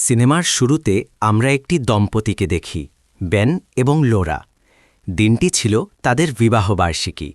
সিনেমার শুরুতে আমরা একটি দম্পতিকে দেখি, বেন এবং লোরা। দিনটি ছিল তাদের বিবাহবার্ষিকী।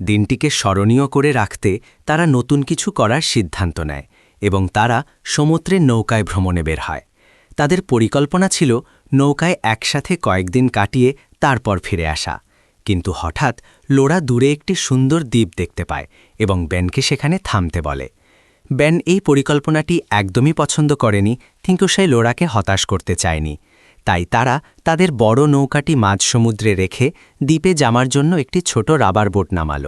দিনটিকে স্মরণীয় করে রাখতে তারা নতুন কিছু করার সিদ্ধান্ত নেয় এবং তারা সমুদ্রের নৌকায় ভ্রমণে বের হয়। তাদের পরিকল্পনা ছিল নৌকায় একসাথে কয়েকদিন কাটিয়ে তারপর ফিরে আসা। কিন্তু হঠাৎ লোরা দূরে একটি সুন্দর দ্বীপ দেখতে পায় এবং বেনকে সেখানে থামতে বলে। বেন এই পরিকল্পনাটি একদমই পছন্দ করেনি, কিন্তু সে লোরাকে হতাশ করতে চায়নি। তাই তারা তাদের বড় নৌকাটি মাঝ সমুদ্রে রেখে দ্বীপে যাওয়ার জন্য একটি ছোট রাবার বোট নামাল।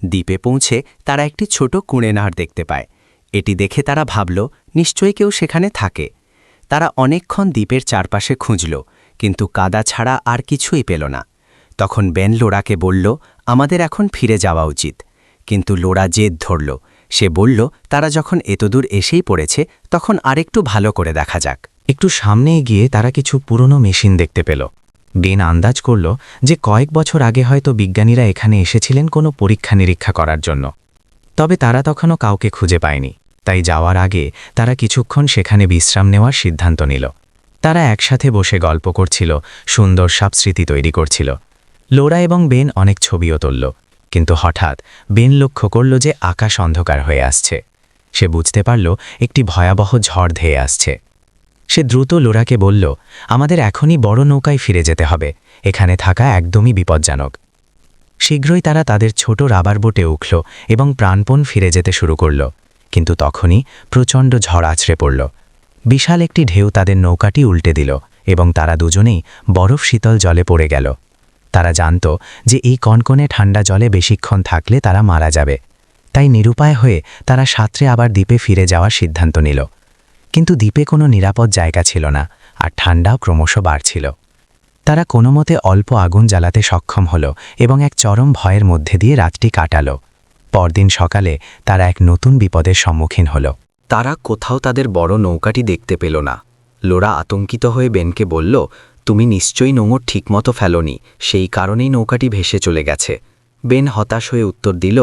দ্বীপে পৌঁছে তারা একটি ছোট কুঁড়েনার দেখতে পায়। এটি দেখে তারা ভাবল, নিশ্চয়ই কেউ সেখানে থাকে। তারা অনেকক্ষণ দ্বীপের চারপাশে খুঁজল, কিন্তু কাদা ছাড়া আর কিছুই পেল না। তখন বেন লোরাকে বলল, আমাদের এখন ফিরে যাওয়া উচিত। কিন্তু লোরা জেদ ধরল। সে বলল, তারা যখন এতদূর এসেই পড়েছে, তখন আরেকটু ভালো করে দেখা যাক। একটু সামনে গিয়ে তারা কিছু পুরনো মেশিন দেখতে পেল। বেন আন্দাজ করল যে কয়েক বছর আগে হয়তো বিজ্ঞানীরা এখানে এসেছিলেন কোনো পরীক্ষা নিরীক্ষা করার জন্য। তবে তারা তখনও কাউকে খুঁজে পায়নি। তাই যাওয়ার আগে তারা কিছুক্ষণ সেখানে বিশ্রাম নেওয়ার সিদ্ধান্ত নিল। তারা একসাথে বসে গল্প করছিল, সুন্দর সব স্মৃতি তৈরি করছিল। লোরা এবং বেন অনেক ছবিও তুলল। কিন্তু হঠাৎ বেন লক্ষ্য করল যে আকাশ অন্ধকার হয়ে আসছে। সে বুঝতে পারল একটি ভয়াবহ ঝড় ধেয়ে আসছে। সে দ্রুত লোরাকে বলল, আমাদের এখনই বড় নৌকায় ফিরে যেতে হবে, এখানে থাকা একদমই বিপজ্জনক। শীঘ্রই তারা তাদের ছোট রাবার বোটে উঠল এবং প্রাণপণ ফিরে যেতে শুরু করল। কিন্তু তখনই প্রচণ্ড ঝড় আছড়ে পড়ল। বিশাল একটি ঢেউ তাদের নৌকাটি উল্টে দিল এবং তারা দুজনেই বরফ শীতল জলে পড়ে গেল। তারা জানত যে এই কনকনে ঠান্ডা জলে বেশিক্ষণ থাকলে তারা মারা যাবে। তাই নিরুপায় হয়ে তারা সাঁতরে আবার দ্বীপে ফিরে যাওয়ার সিদ্ধান্ত নিল। কিন্তু দ্বীপে কোনো নিরাপদ জায়গা ছিল না, আর ঠান্ডাও ক্রমশ বাড়ছিল। তারা কোনোমতে অল্প আগুন জ্বালাতে সক্ষম হল এবং এক চরম ভয়ের মধ্যে দিয়ে রাতটি কাটাল। পরদিন সকালে তারা এক নতুন বিপদের সম্মুখীন হল। তারা কোথাও তাদের বড় নৌকাটি দেখতে পেল না। লোরা আতঙ্কিত হয়ে বেনকে বলল, তুমি নিশ্চয়ই নোঙর ঠিকমতো ফেলোনি, সেই কারণেই নৌকাটি ভেসে চলে গেছে। বেন হতাশ হয়ে উত্তর দিল,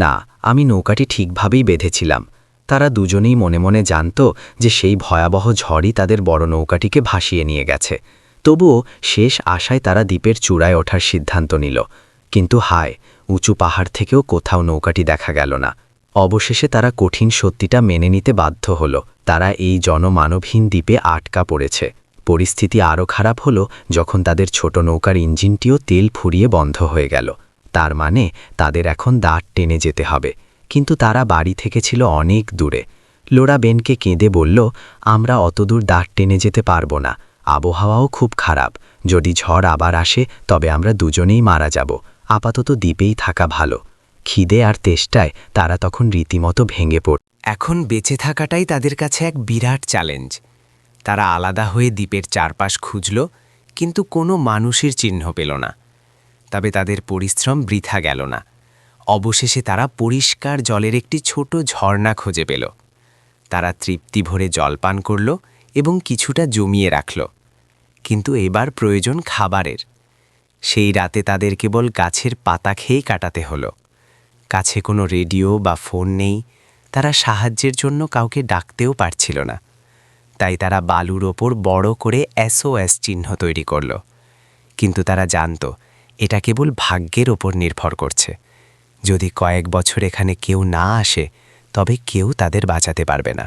না, আমি নৌকাটি ঠিকভাবেই বেঁধেছিলাম। তারা দুজনেই মনে মনে জানত যে সেই ভয়াবহ ঝড়ই তাদের বড় নৌকাটিকে ভাসিয়ে নিয়ে গেছে। তবুও শেষ আশায় তারা দ্বীপের চূড়ায় ওঠার সিদ্ধান্ত নিল। কিন্তু হায়, উঁচু পাহাড় থেকেও কোথাও নৌকাটি দেখা গেল না। অবশেষে তারা কঠিন সত্যিটা মেনে নিতে বাধ্য হল। তারা এই জনমানবহীন দ্বীপে আটকা পড়েছে। পরিস্থিতি আরও খারাপ হল যখন তাদের ছোট নৌকার ইঞ্জিনটিও তেল ফুরিয়ে বন্ধ হয়ে গেল। তার মানে তাদের এখন দাঁড় টেনে যেতে হবে। কিন্তু তারা বাড়ি থেকে ছিল অনেক দূরে। লোরা বেনকে কেঁদে বলল, আমরা অতদূর দাঁড় টেনে যেতে পারবো না। আবহাওয়াও খুব খারাপ। যদি ঝড় আবার আসে তবে আমরা দুজনেই মারা যাব। আপাতত দ্বীপেই থাকা ভালো। খিদে আর তেষ্টায় তারা তখন রীতিমতো ভেঙে পড়ল। এখন বেঁচে থাকাটাই তাদের কাছে এক বিরাট চ্যালেঞ্জ। তারা আলাদা হয়ে দ্বীপের চারপাশ খুঁজল, কিন্তু কোনো মানুষের চিহ্ন পেল না। তবে তাদের পরিশ্রম বৃথা গেল না। অবশেষে তারা পরিষ্কার জলের একটি ছোট ঝর্ণা খুঁজে পেল। তারা তৃপ্তি ভরে জল পান করল এবং কিছুটা জমিয়ে রাখল। কিন্তু এবার প্রয়োজন খাবারের। সেই রাতে তাদের কেবল গাছের পাতা খেয়েই কাটাতে হলো। কাছে কোনো রেডিও বা ফোন নেই। তারা সাহায্যের জন্য কাউকে ডাকতেও পারছিল না। তাই তারা বালুর ওপর বড় করে SOS চিহ্ন তৈরি করল। কিন্তু তারা জানত এটা কেবল ভাগ্যের ওপর নির্ভর করছে। যদি কয়েক বছর এখানে কেউ না আসে, তবে কেউ তাদের বাঁচাতে পারবে না।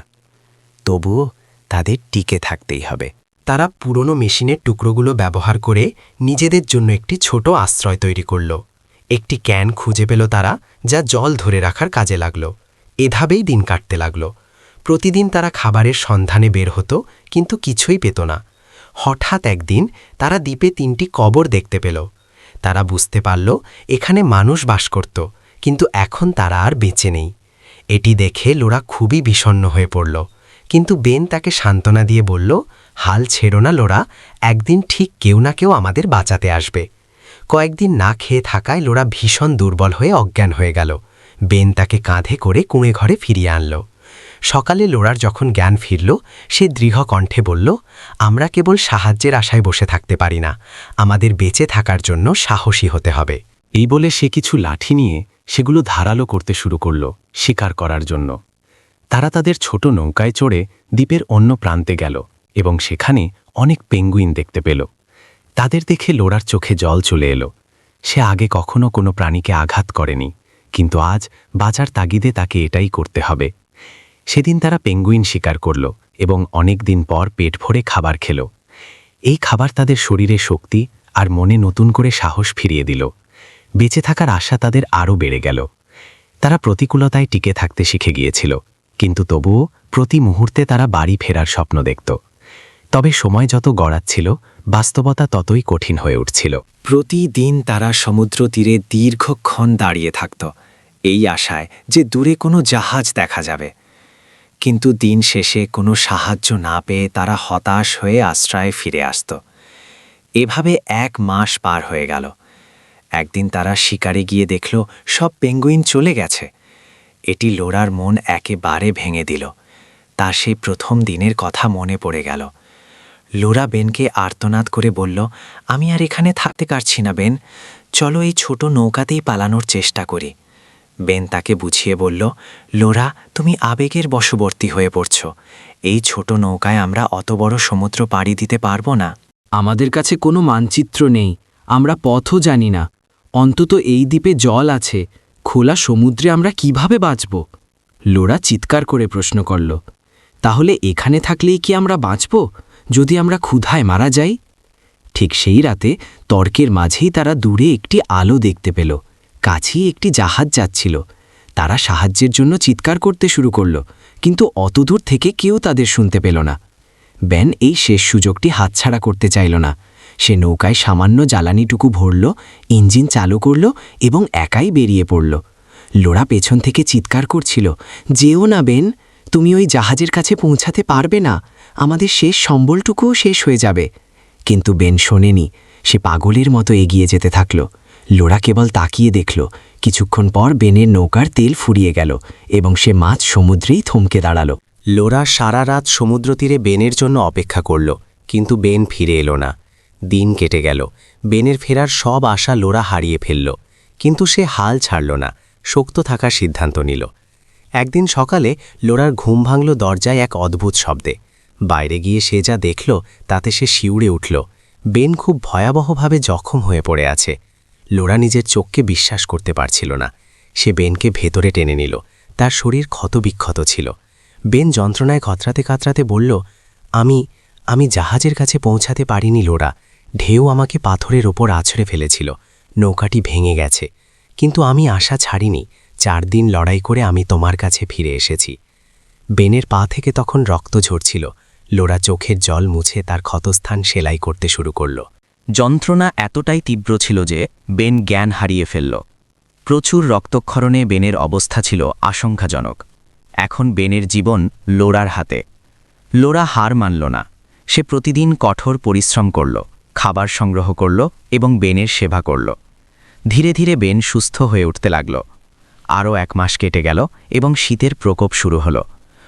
তবুও তাদের টিকে থাকতেই হবে। তারা পুরনো মেশিনের টুকরোগুলো ব্যবহার করে নিজেদের জন্য একটি ছোট আশ্রয় তৈরি করল। একটি ক্যান খুঁজে পেল তারা, যা জল ধরে রাখার কাজে লাগল। এভাবেই দিন কাটতে লাগল। প্রতিদিন তারা খাবারের সন্ধানে বের হতো, কিন্তু কিছুই পেত না। হঠাৎ একদিন তারা দ্বীপে 3টি কবর দেখতে পেল। তারা বুঝতে পারল এখানে মানুষ বাস করত, কিন্তু এখন তারা আর বেঁচে নেই। এটি দেখে লোরা খুবই বিষণ্ণ হয়ে পড়ল। কিন্তু বেন তাকে সান্ত্বনা দিয়ে বলল, হাল ছেড়ো না লোরা, একদিন ঠিক কেউ না কেউ আমাদের বাঁচাতে আসবে। কয়েকদিন না খেয়ে থাকায় লোরা ভীষণ দুর্বল হয়ে অজ্ঞান হয়ে গেল। বেন তাকে কাঁধে করে কুঁড়ে ঘরে ফিরিয়ে আনল। সকালে লোরার যখন জ্ঞান ফিরল, সে দৃঢ় কণ্ঠে বলল, আমরা কেবল সাহায্যের আশায় বসে থাকতে পারি না, আমাদের বেঁচে থাকার জন্য সাহসী হতে হবে। এই বলে সে কিছু লাঠি নিয়ে সেগুলো ধারালো করতে শুরু করল শিকার করার জন্য। তারা তাদের ছোট নৌকায় চড়ে দ্বীপের অন্য প্রান্তে গেল এবং সেখানে অনেক পেঙ্গুইন দেখতে পেল। তাদের দেখে লোরার চোখে জল চলে এলো। সে আগে কখনো কোনো প্রাণীকে আঘাত করেনি, কিন্তু আজ বাঁচার তাগিদে তাকে এটাই করতে হবে। সেদিন তারা পেঙ্গুইন শিকার করল এবং অনেক দিন পর পেট ভরে খাবার খেল। এই খাবার তাদের শরীরে শক্তি আর মনে নতুন করে সাহস ফিরিয়ে দিল। বেঁচে থাকার আশা তাদের আরও বেড়ে গেল। তারা প্রতিকূলতায় টিকে থাকতে শিখে গিয়েছিল, কিন্তু তবুও প্রতি মুহূর্তে তারা বাড়ি ফেরার স্বপ্ন দেখত। তবে সময় যত গড়াচ্ছিল, বাস্তবতা ততই কঠিন হয়ে উঠছিল। প্রতিদিন তারা সমুদ্র তীরে দীর্ঘক্ষণ দাঁড়িয়ে থাকত, এই আশায় যে দূরে কোনো জাহাজ দেখা যাবে। কিন্তু দিন শেষে কোনো সাহায্য না পেয়ে তারা হতাশ হয়ে আশ্রয়ে ফিরে আসত। এভাবে 1 মাস পার হয়ে গেল। একদিন তারা শিকারে গিয়ে দেখল সব পেঙ্গুইন চলে গেছে। এটি লোরার মন একেবারে ভেঙে দিল। তার সেই প্রথম দিনের কথা মনে পড়ে গেল। লোরা বেনকে আর্তনাদ করে বলল, আমি আর এখানে থাকতে পারছি না বেন, চলো এই ছোট নৌকাতেই পালানোর চেষ্টা করি। বেন তাকে বুঝিয়ে বলল, লোরা, তুমি আবেগের বশবর্তী হয়ে পড়ছ। এই ছোট নৌকায় আমরা অত বড় সমুদ্র পাড়ি দিতে পারবো না। আমাদের কাছে কোনো মানচিত্র নেই, আমরা পথও জানি না। অন্তত এই দ্বীপে জল আছে, খোলা সমুদ্রে আমরা কিভাবে বাঁচব? লোরা চিৎকার করে প্রশ্ন করল, তাহলে এখানে থাকলেই কি আমরা বাঁচব, যদি আমরা ক্ষুধায় মারা যাই? ঠিক সেই রাতে তর্কের মাঝেই তারা দূরে একটি আলো দেখতে পেল। কাছেই একটি জাহাজ যাচ্ছিল। তারা সাহায্যের জন্য চিৎকার করতে শুরু করল, কিন্তু অতদূর থেকে কেউ তাদের শুনতে পেল না। বেন এই শেষ সুযোগটি হাতছাড়া করতে চাইল না। সে নৌকায় সামান্য জ্বালানিটুকু ভরল, ইঞ্জিন চালু করল এবং একাই বেরিয়ে পড়ল। লোরা পেছন থেকে চিৎকার করছিল, যেও না বেন, তুমি ওই জাহাজের কাছে পৌঁছাতে পারবে না, আমাদের শেষ সম্বলটুকুও শেষ হয়ে যাবে। কিন্তু বেন শোনেনি। সে পাগলের মতো এগিয়ে যেতে থাকল। লোরা কেবল তাকিয়ে দেখল। কিছুক্ষণ পর বেনের নৌকার তেল ফুরিয়ে গেল এবং সে মাঝ সমুদ্রেই থমকে দাঁড়াল। লোরা সারা রাত সমুদ্র তীরে বেনের জন্য অপেক্ষা করল, কিন্তু বেন ফিরে এলো না। দিন কেটে গেল। বেনের ফেরার সব আশা লোরা হারিয়ে ফেলল, কিন্তু সে হাল ছাড়ল না, শক্ত থাকার সিদ্ধান্ত নিল। একদিন সকালে লোরার ঘুম ভাঙল দরজায় এক অদ্ভুত শব্দে। বাইরে গিয়ে সে যা দেখল তাতে সে শিউরে উঠল। বেন খুব ভয়াবহভাবে জখম হয়ে পড়ে আছে। লোরা নিজের চোখকে বিশ্বাস করতে পারছিল না। সে বেনকে ভেতরে টেনে নিল। তার শরীর ক্ষতবিক্ষত ছিল। বেন যন্ত্রণায় কাতরাতে কাতরাতে বলল, আমি জাহাজের কাছে পৌঁছাতে পারিনি লোরা। ঢেউ আমাকে পাথরের ওপর আছড়ে ফেলেছিল। নৌকাটি ভেঙে গেছে, কিন্তু আমি আশা ছাড়িনি। 4 দিন লড়াই করে আমি তোমার কাছে ফিরে এসেছি। বেনের পা থেকে তখন রক্ত ঝরছিল। লোরা চোখের জল মুছে তার ক্ষতস্থান সেলাই করতে শুরু করল। যন্ত্রণা এতটাই তীব্র ছিল যে বেন জ্ঞান হারিয়ে ফেলল। প্রচুর রক্তক্ষরণে বেনের অবস্থা ছিল আশঙ্কাজনক। এখন বেনের জীবন লোরার হাতে। লোরা হার মানল না। সে প্রতিদিন কঠোর পরিশ্রম করল, খাবার সংগ্রহ করল এবং বেনের সেবা করল। ধীরে ধীরে বেন সুস্থ হয়ে উঠতে লাগল। আরও 1 মাস কেটে গেল এবং শীতের প্রকোপ শুরু হল।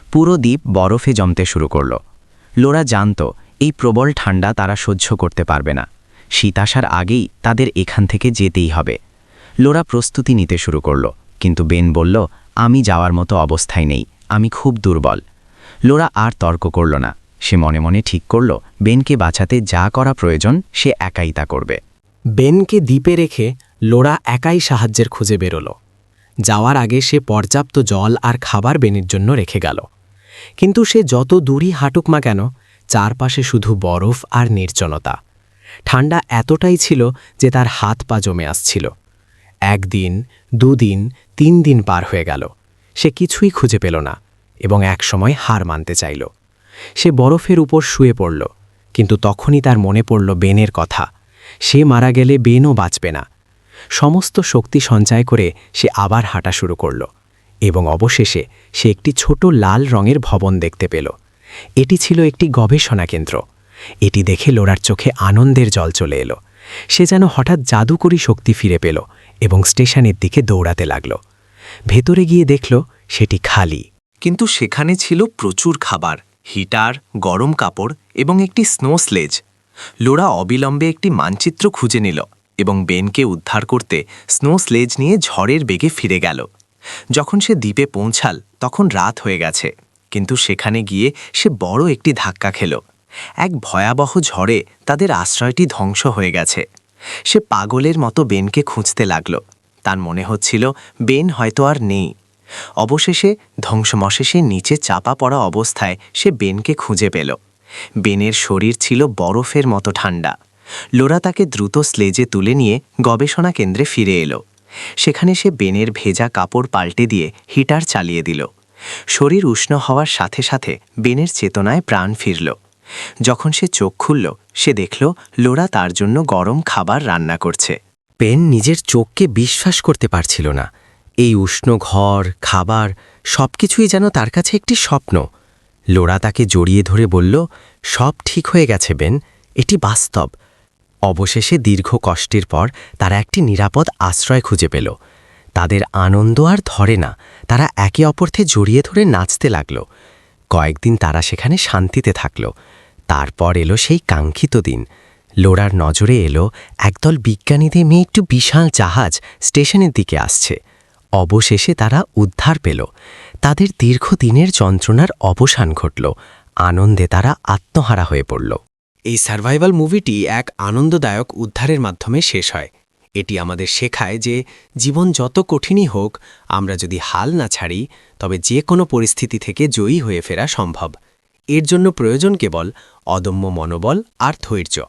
পুরো দ্বীপ বরফে জমতে শুরু করল। লোরা জানত এই প্রবল ঠান্ডা তারা সহ্য করতে পারবে না। শীত আসার আগেই তাদের এখান থেকে যেতেই হবে। লোরা প্রস্তুতি নিতে শুরু করল, কিন্তু বেন বলল, আমি যাওয়ার মতো অবস্থায় নেই, আমি খুব দুর্বল। লোরা আর তর্ক করল না। সে মনে মনে ঠিক করল বেনকে বাঁচাতে যা করা প্রয়োজন সে একাই তা করবে। বেনকে দ্বীপে রেখে লোরা একাই সাহায্যের খুঁজে বেরোল। যাওয়ার আগে সে পর্যাপ্ত জল আর খাবার বেনের জন্য রেখে গেল। কিন্তু সে যত দূরই হাঁটুক না কেন, চারপাশে শুধু বরফ আর নির্জনতা। ঠান্ডা এতটাই ছিল যে তার হাত পা জমে আসছিল। 1 দিন, 2 দিন, 3 দিন পার হয়ে গেল। সে কিছুই খুঁজে পেল না এবং একসময় হার মানতে চাইল। সে বরফের উপর শুয়ে পড়ল, কিন্তু তখনই তার মনে পড়ল বেনের কথা। সে মারা গেলে বেনও বাঁচবে না। সমস্ত শক্তি সঞ্চয় করে সে আবার হাঁটা শুরু করল এবং অবশেষে সে একটি ছোট লাল রঙের ভবন দেখতে পেল। এটি ছিল একটি গবেষণা কেন্দ্র। এটি দেখে লোরার চোখে আনন্দের জল চলে এলো। সে যেন হঠাৎ জাদুকরী শক্তি ফিরে পেল এবং স্টেশনের দিকে দৌড়াতে লাগল। ভেতরে গিয়ে দেখল সেটি খালি, কিন্তু সেখানে ছিল প্রচুর খাবার, হিটার, গরম কাপড় এবং একটি স্নো স্লেজ। লোরা অবিলম্বে একটি মানচিত্র খুঁজে নিল এবং বেনকে উদ্ধার করতে স্নো স্লেজ নিয়ে ঝড়ের বেগে ফিরে গেল। যখন সে দ্বীপে পৌঁছাল তখন রাত হয়ে গেছে, কিন্তু সেখানে গিয়ে সে বড় একটি ধাক্কা খেল। এক ভয়াবহ ঝড়ে তাদের আশ্রয়টি ধ্বংস হয়ে গেছে। সে পাগলের মতো বেনকে খুঁজতে লাগল। তার মনে হচ্ছিল বেন হয়তো আর নেই। অবশেষে ধ্বংসমশেষে নিচে চাপা পড়া অবস্থায় সে বেনকে খুঁজে পেল। বেনের শরীর ছিল বরফের মতো ঠান্ডা। লোরা তাকে দ্রুত স্লেজে তুলে নিয়ে গবেষণা কেন্দ্রে ফিরে এলো। সেখানে সে বেনের ভেজা কাপড় পাল্টে দিয়ে হিটার চালিয়ে দিল। শরীর উষ্ণ হওয়ার সাথে সাথে বেনের চেতনায় প্রাণ ফিরল। যখন সে চোখ খুলল, সে দেখল লোরা তার জন্য গরম খাবার রান্না করছে। বেন নিজের চোখকে বিশ্বাস করতে পারছিল না। এই উষ্ণ ঘর, খাবার সবকিছুই যেন তার কাছে একটি স্বপ্ন। লোরা তাকে জড়িয়ে ধরে বলল, সব ঠিক হয়ে গেছে বেন, এটি বাস্তব। অবশেষে দীর্ঘ কষ্টের পর তারা একটি নিরাপদ আশ্রয় খুঁজে পেল। তাদের আনন্দ আর ধরে না, তারা একে অপরকে জড়িয়ে ধরে নাচতে লাগল। কয়েকদিন তারা সেখানে শান্তিতে থাকল। তারপর এলো সেই কাঙ্ক্ষিত দিন। লোরার নজরে এলো একদল বিজ্ঞানীদের মেয়ে একটু বিশাল জাহাজ স্টেশনের দিকে আসছে। অবশেষে তারা উদ্ধার পেল। তাদের দীর্ঘদিনের যন্ত্রণার অবসান ঘটল। আনন্দে তারা আত্মহারা হয়ে পড়ল। এই সার্ভাইভাল মুভিটি এক আনন্দদায়ক উদ্ধারের মাধ্যমে শেষ হয়। এটি আমাদের শেখায় যে জীবন যত কঠিনই হোক, আমরা যদি হাল না ছাড়ি, তবে যে কোনো পরিস্থিতি থেকে জয়ী হয়ে ফেরা সম্ভব। এর জন্য প্রয়োজন কেবল অদম্য মনোবল আর ধৈর্য।